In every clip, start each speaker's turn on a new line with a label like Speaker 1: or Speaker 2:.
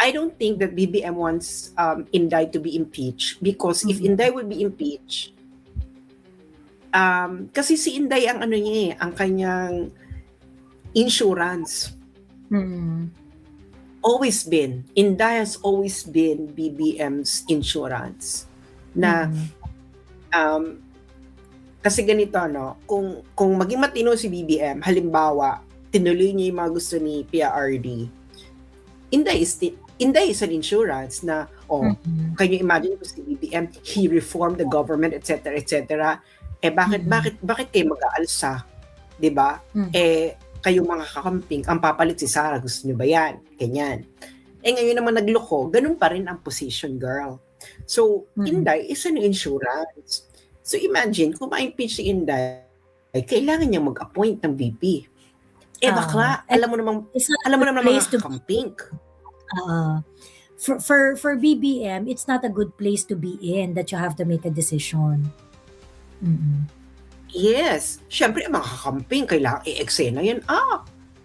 Speaker 1: I don't think that BBM wants Inday to be impeached because if
Speaker 2: Mhm.
Speaker 1: Inday would be impeached, kasi si Inday ang ano niya ang kanyang insurance.
Speaker 2: Mm.
Speaker 1: Always been. Inday has always been BBM's insurance. Na,
Speaker 2: Mm.
Speaker 1: kasi ganito, no, kung maging matino si BBM, halimbawa, tinuloy niya yung mga gusto ni PRRD, Inday is an insurance na,
Speaker 2: Mm.
Speaker 1: can you imagine kung si BBM, he reformed the government, etc., etc. Bakit kayo mag-aalsa? 'Di ba?
Speaker 2: Mm.
Speaker 1: Kayong mga kakamping, ang papalit si Sara, gusto niyo ba yan? Ganyan. Ngayon naman nagloko, ganun pa rin ang position, girl. So, Inday is an insurance. So, imagine, kung ma-impeach si Inday, kailangan niya mag-appoint ng VP. Bakla, alam mo namang mga kakamping.
Speaker 2: For BBM, it's not a good place to be in that you have to make a decision. Mm-mm.
Speaker 1: Yes. Siyempre, ang mga kakamping, kailangan i-eksena yan.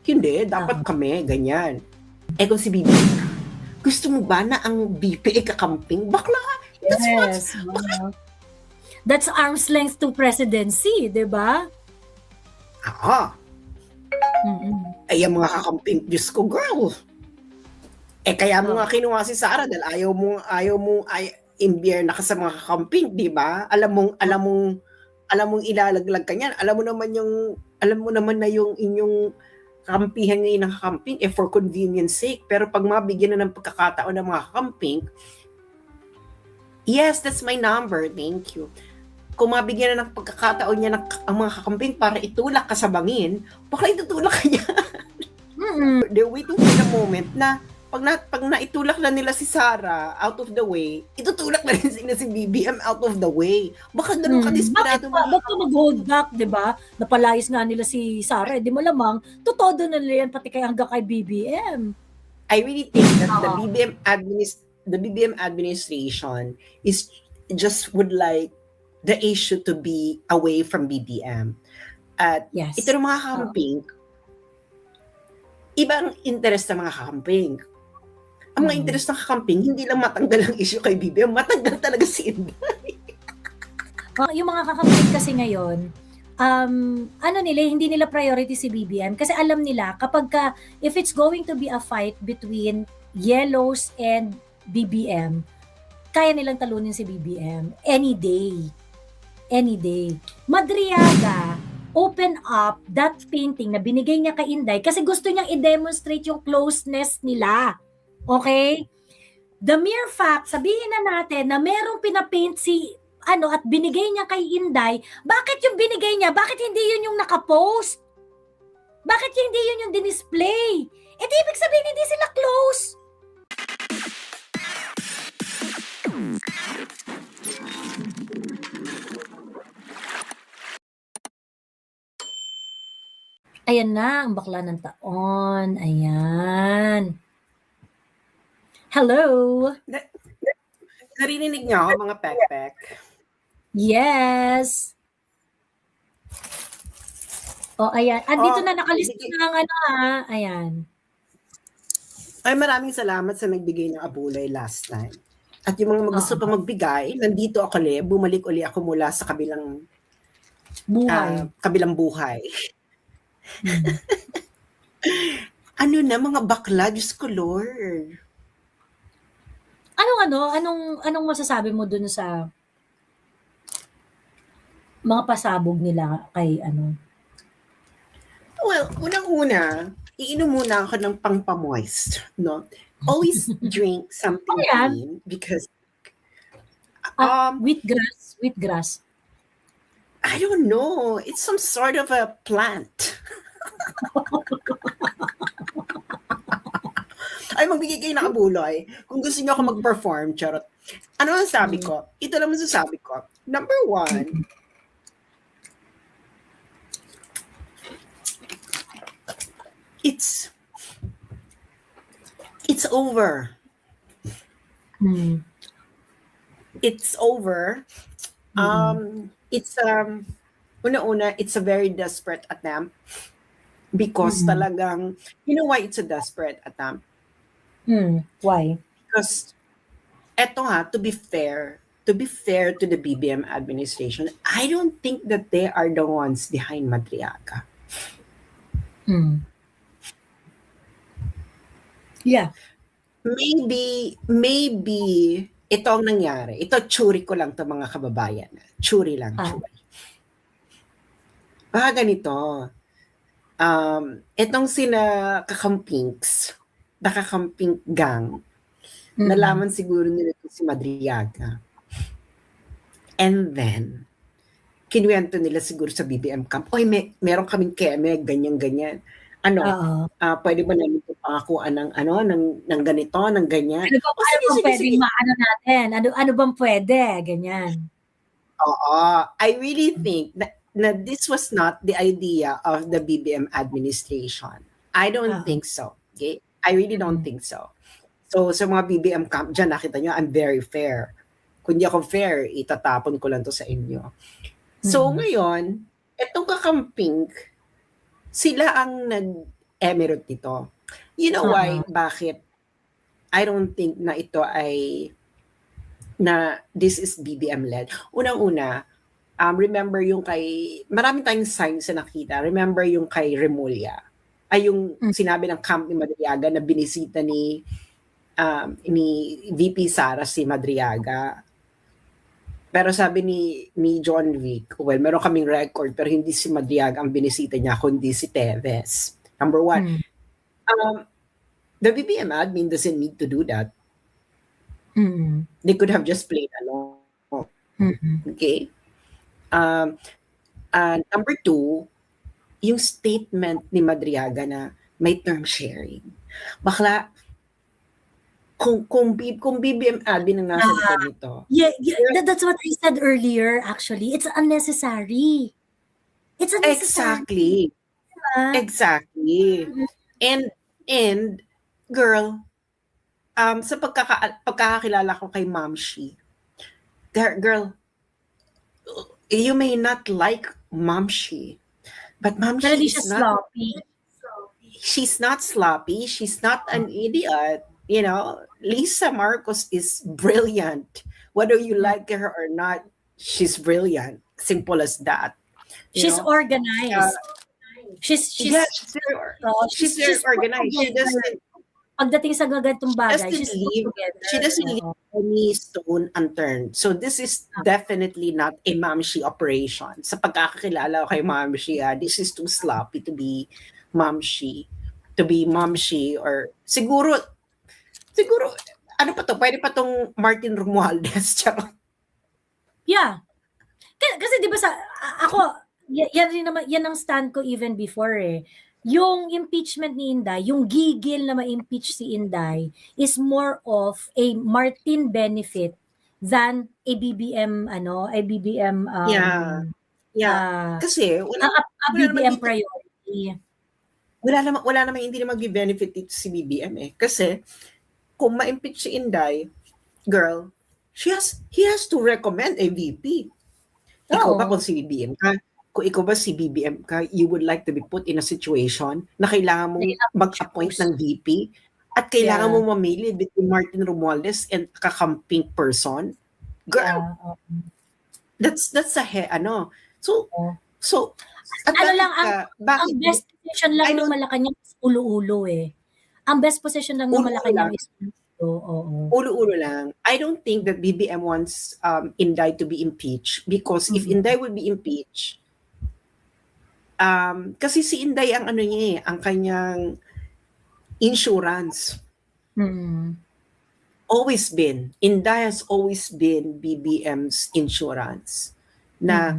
Speaker 1: Hindi, dapat kami, ganyan. Kung si BBM, gusto mo ba na ang VP ay kakamping? Bakla!
Speaker 2: Yes. That's arm's length to presidency, di ba?
Speaker 1: Ay, ang mga kakamping, Diyos ko, girl. Kaya mo nga kinuha si Sara dahil ayaw mong imbierna ka sa mga kakamping, di ba? Alam mong ilalaglag ka niyan. Alam mo naman na yung inyong kampihan ngayon ng kakamping for convenience sake. Pero pag mabigyan na ng pagkakataon ng mga kakamping, yes, that's my number, thank you. Kung mabigyan na ng pagkakataon niya ang mga kakamping para itulak ka sa bangin, baka itutulak ka niya. They're waiting for the moment na pag naitulak na nila si Sara out of the way, itutulak na rin sila si BBM out of the way. Baka ganun ka desperado.
Speaker 2: Bakit mag-hold back, di ba? Napalayas nga nila si Sara. Di mo lamang, todo na nila yan pati hanggang kay BBM.
Speaker 1: I really think that the BBM administration is just would like the issue to be away from BBM. At ito ng mga kakamping, ibang interest ng mga kakamping. Ang mga interest ng kakamping, hindi lang matanggal ang issue kay BBM, matanggal talaga si Inday.
Speaker 2: Yung mga kakamping kasi ngayon, hindi nila priority si BBM kasi alam nila kapag if it's going to be a fight between Yellows and BBM, kaya nilang talunin si BBM any day. Madriaga open up that painting na binigay niya kay Inday kasi gusto niyang i-demonstrate yung closeness nila. Okay? The mere fact, sabihin na natin na merong pinapaint at binigay niya kay Inday, bakit yung binigay niya? Bakit hindi yun yung nakapost? Bakit hindi yun yung dinisplay? Ibig sabihin hindi sila close. Ayan na, ang bakla ng taon. Ayan. Hello?
Speaker 1: Narinig niyo ako, mga pek-pek?
Speaker 2: Yes. Ayan. Dito na nakalista ng ayan.
Speaker 1: Ay, maraming salamat sa nagbigay ng abulay last time. At yung mga gusto pa magbigay, nandito ako bumalik uli ako mula sa kabilang buhay. Ano na, mga bakla, Diyos ko, Lord.
Speaker 2: Anong masasabi mo dun sa mga pasabog nila kay
Speaker 1: Well, unang-una, iinom muna ako ng pang-pamoist, no? Always drink something green because
Speaker 2: wheatgrass.
Speaker 1: I don't know. It's some sort of a plant. Ay, magbigay kayo ng abuloy. Kung gusto niyo ako mag-perform, charot. Ano ang sabi ko? Ito lang masasabi ko. Number 1, it's over. It's over. Una-una, it's a very desperate attempt because talagang, you know why it's a desperate attempt?
Speaker 2: Why?
Speaker 1: Because, eto nga, to be fair to the BBM administration, I don't think that they are the ones behind Madriaga.
Speaker 2: Yeah.
Speaker 1: Maybe, ito ang nangyari. Ito, tsuri ko lang to mga kababayan. Tsuri lang,
Speaker 2: Ah.
Speaker 1: tsuri. Baka ganito, itong sina Kakampinks, the Kakampink gang, nalaman siguro nila ito si Madriaga. And then, kinuwento nila siguro sa BBM camp, oy, meron kaming keme, ganyan-ganyan. Ano, pwede ba namin ito pangakuan ng ganito, ng ganyan?
Speaker 2: Ano bang pwedeng maano natin? Ano bang pwede? Ganyan.
Speaker 1: Oo. I really think na this was not the idea of the BBM administration. I don't think so. Okay? I really don't think so. So, sa mga BBM camp dyan, nakita nyo, I'm very fair. Kung di ako fair, itatapon ko lang to sa inyo. So, ngayon, etong Kakampink, sila ang nag-emirate nito. You know why? Bakit? I don't think na ito ay na this is BBM-led. Unang-una, remember yung kay, maraming tayong signs na nakita. Remember yung kay Remulla. Ay yung sinabi ng camp ni Madriaga na binisita ni VP Sara si Madriaga. Pero sabi ni John Wick, well, meron kaming record, pero hindi si Madriaga ang binisita niya, kundi si Teves. Number one. The BBM admin doesn't need to do that. They could have just played along. Okay? Number two, yung statement ni Madriaga na may term sharing. Bakla, kung BBM admin ang nasa likod nito.
Speaker 2: Yeah, that's what I said earlier, actually. It's unnecessary. It's unnecessary.
Speaker 1: Exactly. And girl, sa pagkakakilala ko kay Mamshi, girl, you may not like Mamshi, but Mamshi is not sloppy. She's not sloppy. She's not an idiot. You know, Lisa Marcos is brilliant. Whether you like her or not, she's brilliant. Simple as that.
Speaker 2: She's organized. She's
Speaker 1: very organized. She doesn't.
Speaker 2: Pagdating sa gagantong bagay,
Speaker 1: she doesn't leave any stone unturned. So this is definitely not a Mamshi operation. Sa pagkakakilala ko kay Mamshi, this is too sloppy to be Mamshi. Or siguro, ano pa to? Pwede pa tong Martin Romualdez.
Speaker 2: Yeah. Kasi di ba ako, yan rin naman, yan ang stand ko even before eh. Yung impeachment ni Inday, yung gigil na ma-impeach si Inday is more of a Martin benefit than a BBM,
Speaker 1: kasi
Speaker 2: a BBM priority.
Speaker 1: Wala naman hindi na mag-benefit dito si BBM eh. Kasi kung ma-impeach si Inday, girl, he has to recommend a VP. Ikaw ba kung si BBM ka? Kung ikaw ba si BBM ka, you would like to be put in a situation na kailangan mong mag-appoint ng VP at kailangan mong mamili between Martin Romualdez and Kakampink person? Girl, that's a So,
Speaker 2: ang best position lang ng Malacanang is ulo-ulo eh. Ang best position lang ng Malacanang is
Speaker 1: ulo-ulo lang. I don't think that BBM wants Inday to be impeached because if Inday would be impeached, kasi si Inday ang ang kanyang insurance. Always been. Inday has always been BBM's insurance. Na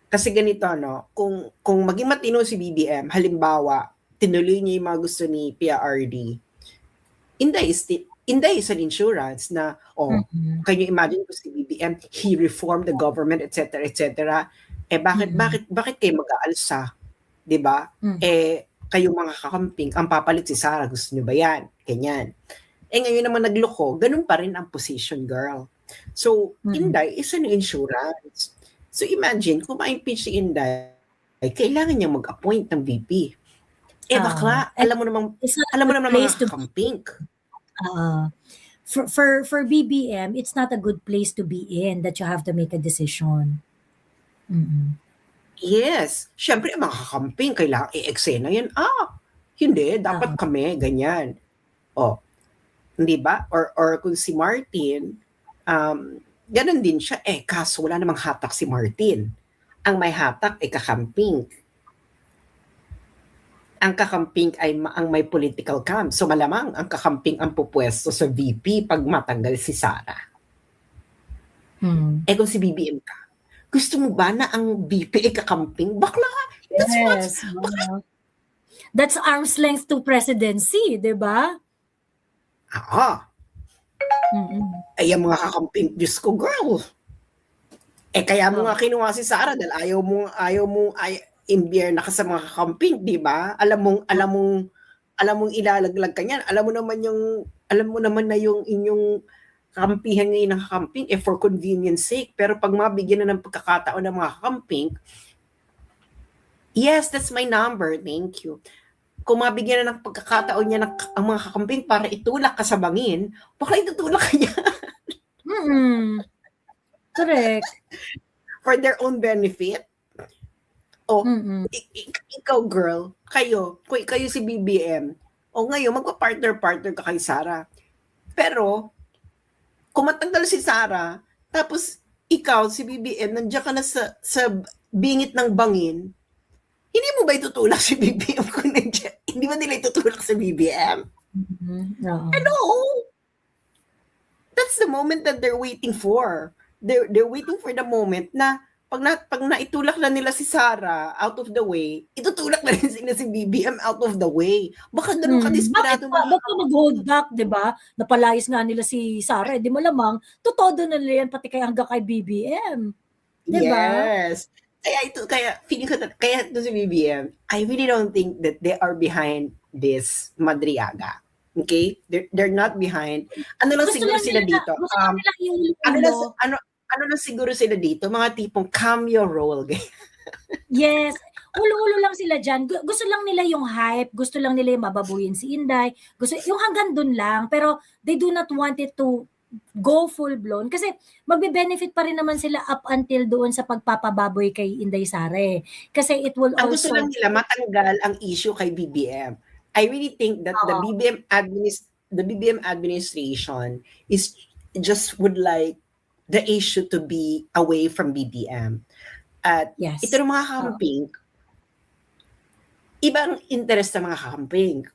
Speaker 1: kasi ganito kung maging matino si BBM, halimbawa, tinuloy niya yung mga gusto ni PRRD, Inday is an insurance na, can you imagine kung si BBM, he reformed the government, etc., etc., bakit kayo mag-aalsa? Diba? Kayong mga kakamping, ang papalit si Sara, gusto niyo ba yan? Ganyan. Ngayon naman nagloko, ganun pa rin ang position, girl. So, Inday is an insurance. So, imagine, kung ma-impeach si Inday, kailangan niya mag-appoint ng VP. bakla,
Speaker 2: And it's not a
Speaker 1: alam mo
Speaker 2: good
Speaker 1: naman
Speaker 2: place
Speaker 1: mga
Speaker 2: to
Speaker 1: kakamping.
Speaker 2: for BBM, it's not a good place to be in that you have to make a decision. Mm-mm.
Speaker 1: Yes, siyempre ang mga kakamping kailangang i-eksena yan. Hindi, dapat
Speaker 2: Oo.
Speaker 1: kami, ganyan. O, hindi ba? Or kung si Martin, ganun din siya. Kaso wala namang hatak si Martin. Ang may hatak ay kakamping. Ang kakamping ay ang may political camp. So malamang ang kakamping ang pupwesto sa VP pag matanggal si Sara. Kung si BBM ka, gusto mo ba na ang VP ay kakamping? Bakla!
Speaker 2: Yes. That's arm's length to presidency, di ba?
Speaker 1: Ang mga kakamping, Diyos ko, girl. Kaya mo nga kinuha si Sara dahil ayaw mo imbierna ka sa mga kakamping, di ba? Alam mong ilalaglag ka niyan. Alam mo naman na yung inyong kampihan ngayon ng kakamping for convenience sake. Pero pag mabigyan na ng pagkakataon ng mga kakamping, yes, that's my number, thank you. Kung mabigyan na ng pagkakataon niya ang mga kakamping para itulak ka sa bangin, baka itutulak ka niya.
Speaker 2: Correct.
Speaker 1: For their own benefit. Ikaw girl, kayo si BBM, ngayon magpa-partner ka kay Sara. Pero, kung matanggal si Sara, tapos ikaw, si BBM, nandiyan ka na sa bingit ng bangin, hindi mo ba itutulak si BBM kung nandiyan? Hindi ba nila itutulak si BBM? Ano? That's the moment that they're waiting for. They're waiting for the moment na pag naitulak na nila si Sara out of the way, itutulak na rin sila si BBM out of the way. Baka ganun ka-desperado.
Speaker 2: Bakit mag-hold back, di ba? Napalayas nga nila si Sara, di malamang, totodo na nila yan, pati hanggang kay BBM. Di ba?
Speaker 1: Yes. Kaya feeling ko, kaya ito si BBM, I really don't think that they are behind this Madriaga. Okay? They're not behind. Ano lang siguro sila dito? Ano na siguro sila dito? Mga tipong cameo role.
Speaker 2: Yes. Ulo-ulo lang sila dyan. Gusto lang nila yung hype. Gusto lang nila yung mababuyin si Inday. Yung hanggang dun lang. Pero they do not want it to go full-blown. Kasi magbe-benefit pa rin naman sila up until doon sa pagpapababoy kay Inday Sara. Kasi it will
Speaker 1: ang
Speaker 2: also...
Speaker 1: gusto lang nila matanggal ang issue kay BBM. I really think that the BBM administration is just would like the issue to be away from BBM. At ito ng mga kakamping, ibang interest ng mga kakamping.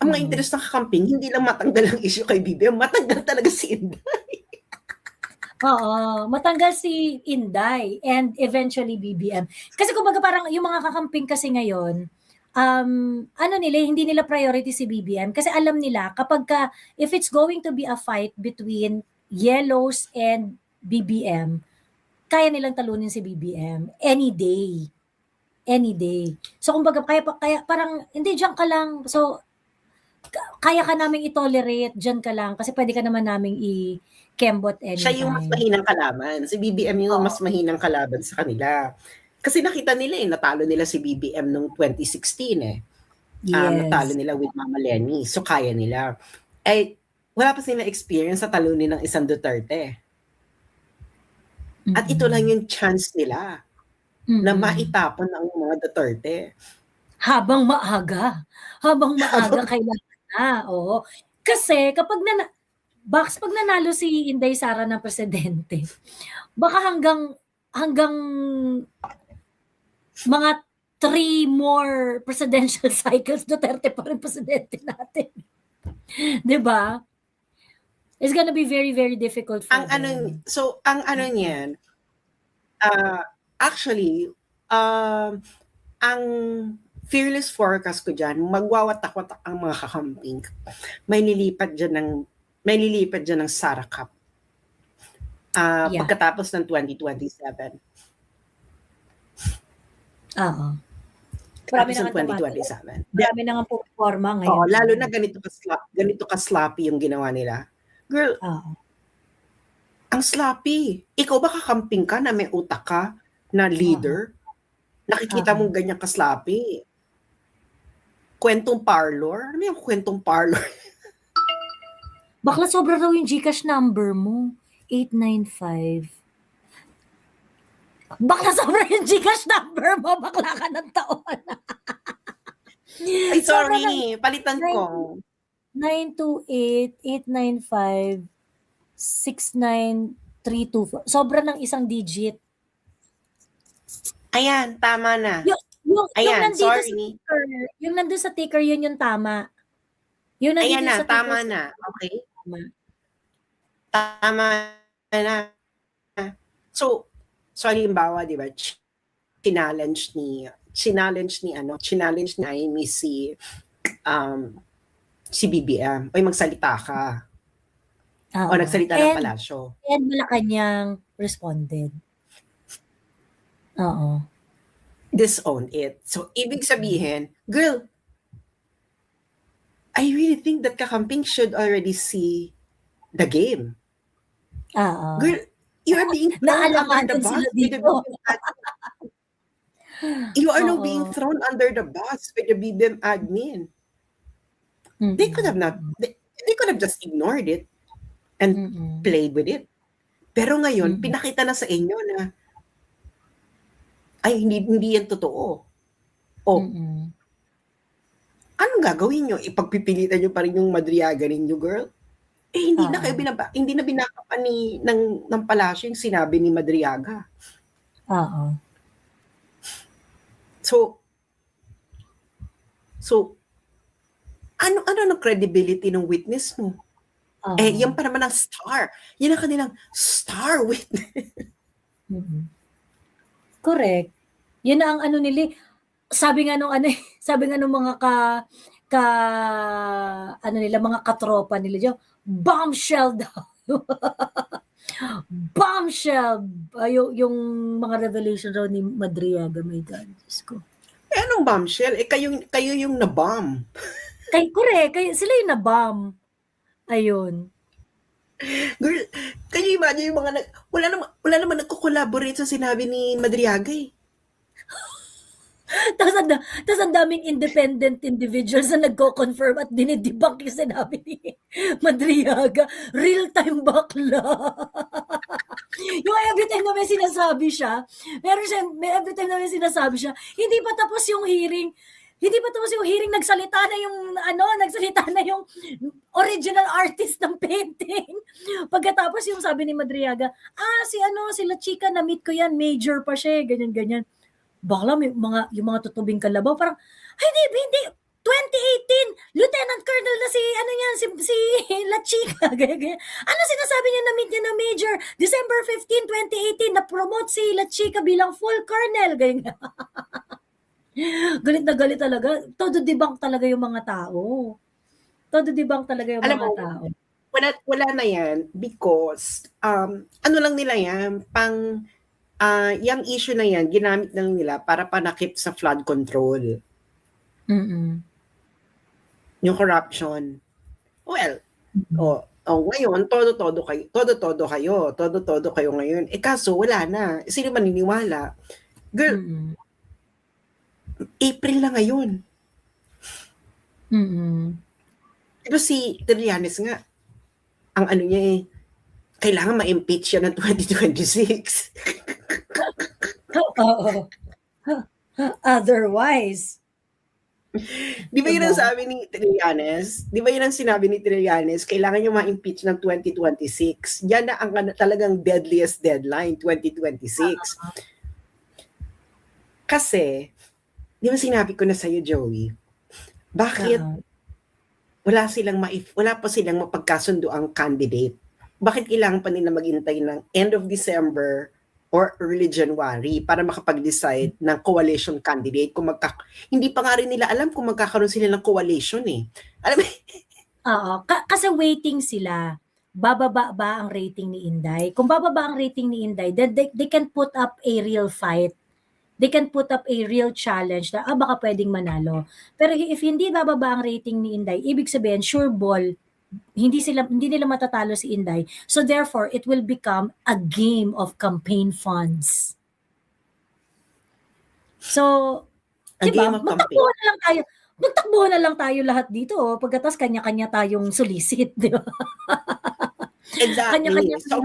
Speaker 1: Ang mga interest ng kakamping, hindi lang matanggal ang issue kay BBM, matanggal talaga si Inday.
Speaker 2: Matanggal si Inday and eventually BBM. Kasi kumbaga parang yung mga kakamping kasi ngayon, hindi nila priority si BBM kasi alam nila kapag if it's going to be a fight between Yellows and BBM, kaya nilang talunin si BBM any day. So kumbaga kaya parang hindi diyan ka lang. So kaya ka naming i-tolerate, diyan ka lang kasi pwede ka naman naming i-kembot anytime.
Speaker 1: Siya yung mas mahinang kalaban. Si BBM yung mas mahinang kalaban sa kanila. Kasi nakita nila natalo nila si BBM noong 2016 natalo nila with Mama Lenny. So kaya nila. Wala pa sila experience sa talunin ng isang Duterte. At ito lang yung chance nila na maitapon ang mga Duterte.
Speaker 2: Habang maaga kailangan na. Oo. Kasi kapag pag nanalo si Inday Sara ng presidente, baka hanggang mga 3 more presidential cycles, Duterte pa rin presidente natin. 'Di ba? It's gonna be very, very difficult for them.
Speaker 1: Ang niyan, actually, ang fearless forecast ko dyan, magwawatak-watak ang mga kakamping. May lilipat dyan ng Sara Cup. Pagkatapos ng 2027.
Speaker 2: Marami
Speaker 1: ng 2027.
Speaker 2: Marami na nga puporma ngayon.
Speaker 1: Lalo na ganito ka sloppy yung ginawa nila. Girl, ang sloppy. Ikaw ba kakamping ka na may utak ka na leader? Nakikita mong ganyan ka sloppy. kwentong parlor? Ano yung kwentong parlor?
Speaker 2: Bakla sobra raw yung GCash number mo. 895. Bakla sobra yung GCash number mo. Bakla ka ng taon.
Speaker 1: Ay,
Speaker 2: Sobra ng
Speaker 1: sorry. Palitan ko.
Speaker 2: 928-895-69324. Sobra ng isang digit.
Speaker 1: Ayan, tama na.
Speaker 2: Yung
Speaker 1: Ayan,
Speaker 2: nandito sa
Speaker 1: sorry.
Speaker 2: ticker, yung nandun sa ticker, yun yung tama. Yung nandito
Speaker 1: Ayan na,
Speaker 2: sa ticker.
Speaker 1: tama na. Okay?
Speaker 2: Tama.
Speaker 1: Tama na. So halimbawa, di ba, challenge ni Amy si BBM. Oy, magsalita ka.
Speaker 2: Oo.
Speaker 1: O nagsalita ng palasyo.
Speaker 2: And Malacanang responded. Oo.
Speaker 1: Disown it. So, ibig sabihin, girl, I really think that Kakamping should already see the game.
Speaker 2: Oo.
Speaker 1: Girl, you are being thrown under the bus with the BBM admin. You are now being thrown under the bus with the BBM admin. They could have just ignored it and played with it. Pero ngayon, pinakita na sa inyo na ay, hindi yan totoo. Anong gagawin nyo? Ipagpipilitan nyo pa rin yung Madriaga ninyo, girl? Eh, hindi na kayo binakapan ng palasyo yung sinabi ni Madriaga.
Speaker 2: Oo.
Speaker 1: So, ano ng credibility ng witness mo? Eh, yan pa naman ang star. Yan ang kanilang star witness.
Speaker 2: Correct. Yan na ang ano nila. Sabi nga nung mga mga katropa nila diyan, bombshell daw. Bombshell. Yung mga revelation daw ni Madriaga, my God. Diyos ko.
Speaker 1: Eh, anong bombshell? Eh, kayo yung na-bomb.
Speaker 2: Correct. Sila yung na-bomb. Ayun.
Speaker 1: Girl, can you imagine yung mga wala naman nagko-collaborate sa sinabi ni Madriaga eh.
Speaker 2: Tapos ang daming independent individuals na nagko-confirm at dinidebunk yung sinabi ni Madriaga. Real-time bakla. Yung every time na may sinasabi siya, hindi pa tapos yung hearing, nagsalita na yung original artist ng painting. Pagkatapos yung sabi ni Madriaga, sila Chika, na-meet ko yan, major pa siya, ganyan. Bakla, yung mga tutubing kalabaw, parang, hindi, 2018, Lieutenant Colonel na si La Chica, ganyan. Ano sinasabi niya, na-meet niya na major, December 15, 2018, na-promote si La Chica bilang full colonel, ganyan. Galit na galit talaga. Todo debunk talaga yung mga tao.
Speaker 1: Wala na yan because ano lang nila yan, yung issue na yan, ginamit lang nila para panakip sa flood control. Yung corruption. Well, ngayon, todo-todo kayo ngayon. Eh kaso, wala na. Sino maniniwala? Girl, April na ngayon. Diba si Trillanes nga, ang ano niya eh, kailangan ma-impeach siya ng 2026.
Speaker 2: Otherwise.
Speaker 1: Di ba yun ang sabi ni Trillanes? Di ba yun ang sinabi ni Trillanes? Kailangan niya ma-impeach ng 2026. Yan na ang talagang deadliest deadline, 2026. Kasi, di ba sinabi ko na sa'yo, Joey, bakit wala pa silang mapagkasundo ang candidate? Bakit kailangan pa nila maghintay ng end of December or early January para makapag-decide ng coalition candidate? Hindi pa nga rin nila alam kung magkakaroon sila ng coalition eh. Alam mo?
Speaker 2: Kasi waiting sila. Bababa ba ang rating ni Inday? Kung bababa ang rating ni Inday, then they can put up a real fight. They can put up a real challenge na baka pwedeng manalo. Pero if hindi bababa ang rating ni Inday, ibig sabihin sure ball, hindi nila matatalo si Inday. So therefore, it will become a game of campaign funds. So, diba? Magtakbuhan na lang tayo. Magtakbuhan na lang tayo lahat dito, pagkatapos kanya-kanya tayong solicit, 'di ba?
Speaker 1: Exactly.
Speaker 2: Kanya-kanya
Speaker 1: So,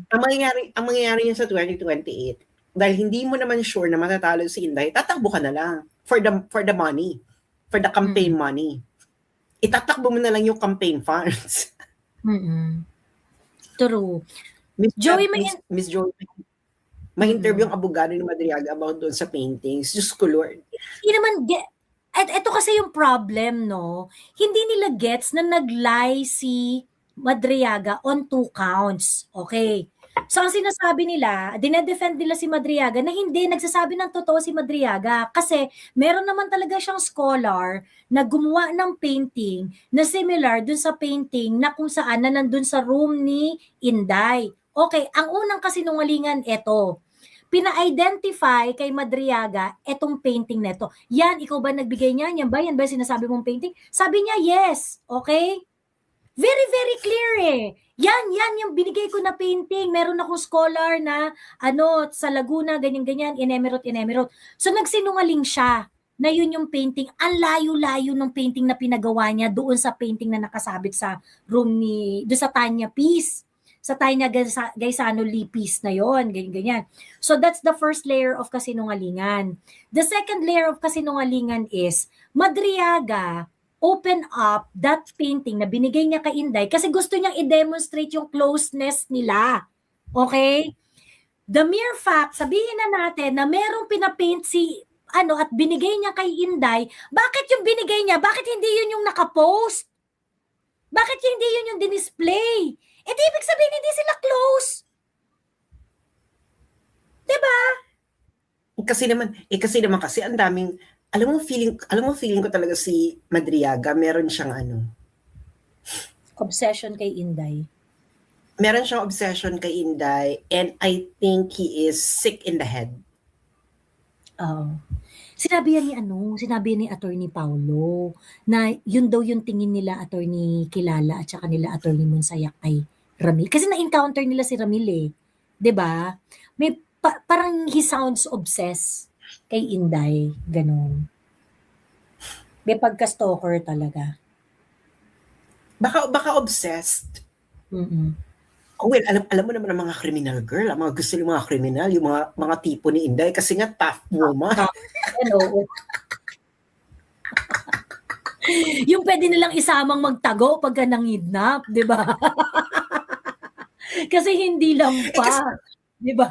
Speaker 1: ang mangyayari niya sa 2028, dahil hindi mo naman sure na matatalo si Inday, tatakbo ka na lang for the money, for the campaign money. Itatakbo mo na lang yung campaign funds.
Speaker 2: True.
Speaker 1: Miss
Speaker 2: Joey,
Speaker 1: Miss Joey, may interview ang abogado ni Madriaga about doon sa paintings. Diyos ko, Lord.
Speaker 2: Hindi naman eto kasi yung problem, no? Hindi nila gets na nag-lie si Madriaga on 2 counts. Okay. So, ang sinasabi nila, dinedefend nila si Madriaga na hindi, nagsasabi ng totoo si Madriaga. Kasi, meron naman talaga siyang scholar na gumawa ng painting na similar dun sa painting na kung saan na nandun sa room ni Inday. Okay, ang unang kasinungalingan, eto. Pina-identify kay Madriaga etong painting neto. Yan, ikaw ba nagbigay niyan? Yan ba yung sinasabi mong painting? Sabi niya, yes. Okay? Very, very clear eh. Yan yung binigay ko na painting. Meron akong scholar na, sa Laguna, ganyan-ganyan, in-Emerald. So, nagsinungaling siya na yun yung painting. Ang layo-layo ng painting na pinagawa niya doon sa painting na nakasabit sa room doon sa Tanya Piece. Sa Tanya Gaisano Lee piece na yon, ganyan-ganyan. So, that's the first layer of kasinungalingan. The second layer of kasinungalingan is, Madriaga open up that painting na binigay niya kay Inday kasi gusto niyang i-demonstrate yung closeness nila. Okay? The mere fact, sabihin na natin na merong pinapaint si at binigay niya kay Inday, bakit yung binigay niya? Bakit hindi yun yung nakapost? Bakit hindi yun yung dinisplay? Eh di ibig sabihin hindi sila close. 'Di ba?
Speaker 1: Kasi naman ang daming, alam mo feeling ko talaga si Madriaga, meron siyang
Speaker 2: obsession kay Inday.
Speaker 1: Meron siyang obsession kay Inday, and I think he is sick in the head.
Speaker 2: Sinabi yan ni Attorney Paulo na yun daw yung tingin nila Attorney Kilala at saka nila Attorney Monsayak kay Ramil. Kasi na-encounter nila si Ramil eh. 'Di ba? May parang he sounds obsessed kay Inday, ganun. May pagka-stalker talaga.
Speaker 1: Baka obsessed. Oh, well, alam mo naman ang mga criminal girl, ang mga gusto ng mga criminal, yung mga tipo ni Inday kasi nga tough woman.
Speaker 2: Yung pwede nilang isamang magtago pagka nangidnap, 'di ba? Kasi hindi lang pa, 'di ba?